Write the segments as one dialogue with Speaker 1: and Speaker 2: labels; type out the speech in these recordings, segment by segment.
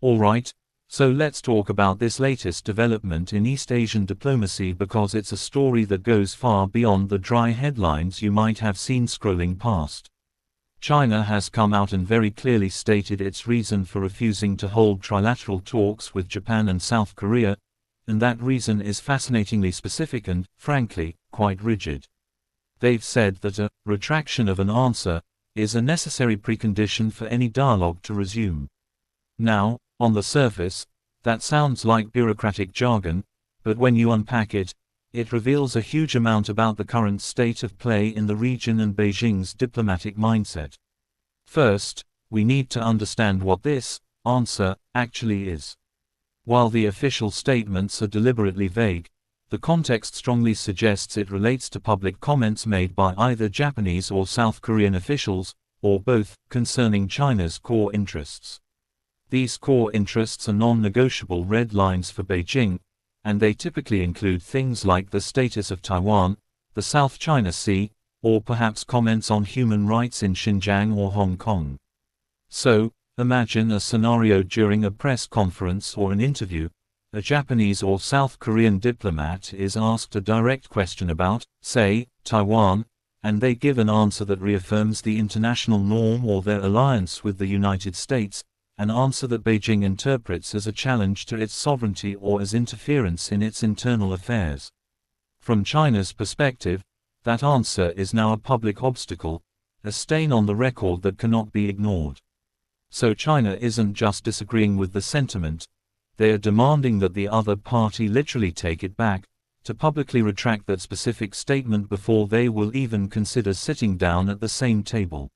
Speaker 1: Alright, so let's talk about this latest development in East Asian diplomacy because it's a story that goes far beyond the dry headlines you might have seen scrolling past. China has come out and very clearly stated its reason for refusing to hold trilateral talks with Japan and South Korea, and that reason is fascinatingly specific and, frankly, quite rigid. They've said that a retraction of an answer is a necessary precondition for any dialogue to resume. Now, on the surface, that sounds like bureaucratic jargon, but when you unpack it, it reveals a huge amount about the current state of play in the region and Beijing's diplomatic mindset. First, we need to understand what this answer actually is. While the official statements are deliberately vague, the context strongly suggests it relates to public comments made by either Japanese or South Korean officials, or both, concerning China's core interests. These core interests are non-negotiable red lines for Beijing, and they typically include things like the status of Taiwan, the South China Sea, or perhaps comments on human rights in Xinjiang or Hong Kong. So, imagine a scenario during a press conference or an interview. A Japanese or South Korean diplomat is asked a direct question about, say, Taiwan, and they give an answer that reaffirms the international norm or their alliance with the United States, an answer that Beijing interprets as a challenge to its sovereignty or as interference in its internal affairs. From China's perspective, that answer is now a public obstacle, a stain on the record that cannot be ignored. So China isn't just disagreeing with the sentiment, they are demanding that the other party literally take it back, to publicly retract that specific statement before they will even consider sitting down at the same table.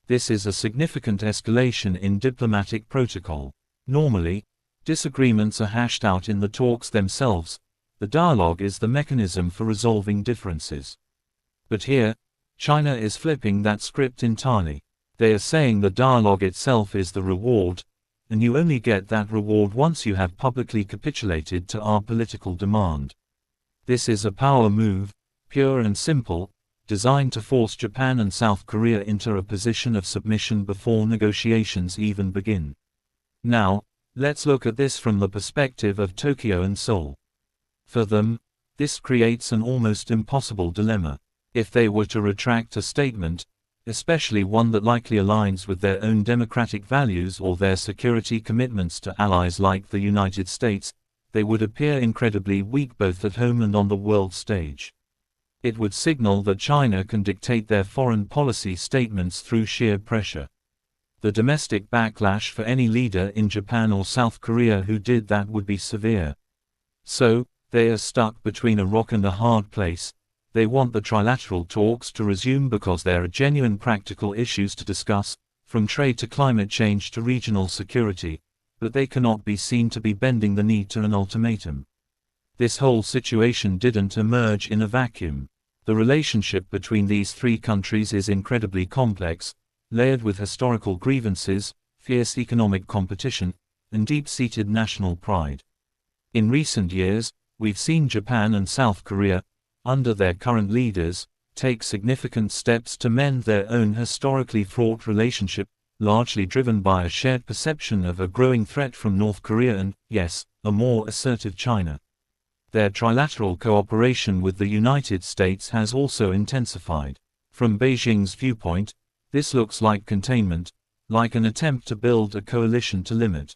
Speaker 1: This is a significant escalation in diplomatic protocol. Normally, disagreements are hashed out in the talks themselves. The dialogue is the mechanism for resolving differences. But here, China is flipping that script entirely. They are saying the dialogue itself is the reward, and you only get that reward once you have publicly capitulated to our political demand. This is a power move, pure and simple, designed to force Japan and South Korea into a position of submission before negotiations even begin. Now, let's look at this from the perspective of Tokyo and Seoul. For them, this creates an almost impossible dilemma. If they were to retract a statement, especially one that likely aligns with their own democratic values or their security commitments to allies like the United States, they would appear incredibly weak both at home and on the world stage. It would signal that China can dictate their foreign policy statements through sheer pressure. The domestic backlash for any leader in Japan or South Korea who did that would be severe. So, they are stuck between a rock and a hard place. They want the trilateral talks to resume because there are genuine practical issues to discuss, from trade to climate change to regional security, but they cannot be seen to be bending the knee to an ultimatum. This whole situation didn't emerge in a vacuum. The relationship between these three countries is incredibly complex, layered with historical grievances, fierce economic competition, and deep-seated national pride. In recent years, we've seen Japan and South Korea, under their current leaders, take significant steps to mend their own historically fraught relationship, largely driven by a shared perception of a growing threat from North Korea and, yes, a more assertive China. Their trilateral cooperation with the United States has also intensified. From Beijing's viewpoint, this looks like containment, like an attempt to build a coalition to limit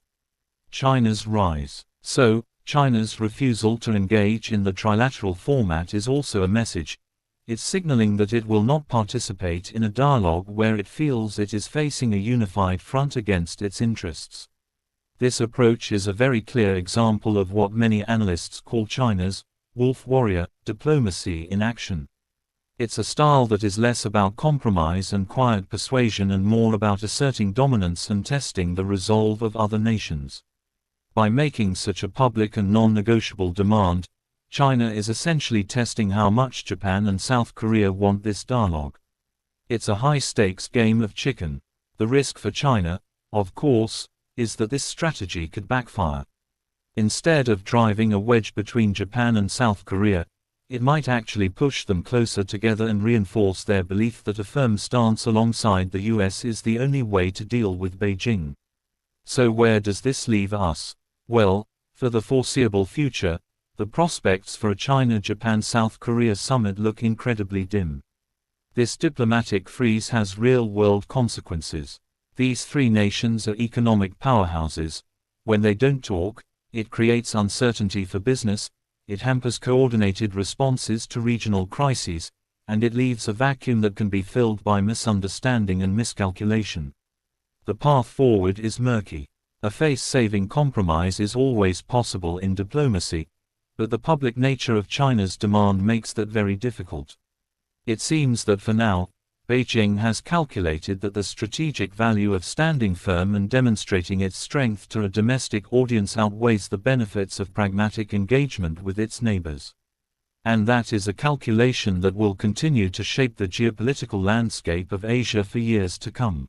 Speaker 1: China's rise. So, China's refusal to engage in the trilateral format is also a message. It's signaling that it will not participate in a dialogue where it feels it is facing a unified front against its interests. This approach is a very clear example of what many analysts call China's wolf warrior diplomacy in action. It's a style that is less about compromise and quiet persuasion and more about asserting dominance and testing the resolve of other nations. By making such a public and non-negotiable demand, China is essentially testing how much Japan and South Korea want this dialogue. It's a high-stakes game of chicken. The risk for China, of course, is that this strategy could backfire. Instead of driving a wedge between Japan and South Korea, it might actually push them closer together and reinforce their belief that a firm stance alongside the US is the only way to deal with Beijing. So where does this leave us? Well, for the foreseeable future, the prospects for a China-Japan-South Korea summit look incredibly dim. This diplomatic freeze has real-world consequences. These three nations are economic powerhouses. When they don't talk, it creates uncertainty for business, it hampers coordinated responses to regional crises, and it leaves a vacuum that can be filled by misunderstanding and miscalculation. The path forward is murky. A face-saving compromise is always possible in diplomacy, but the public nature of China's demand makes that very difficult. It seems that for now, Beijing has calculated that the strategic value of standing firm and demonstrating its strength to a domestic audience outweighs the benefits of pragmatic engagement with its neighbors. And that is a calculation that will continue to shape the geopolitical landscape of Asia for years to come.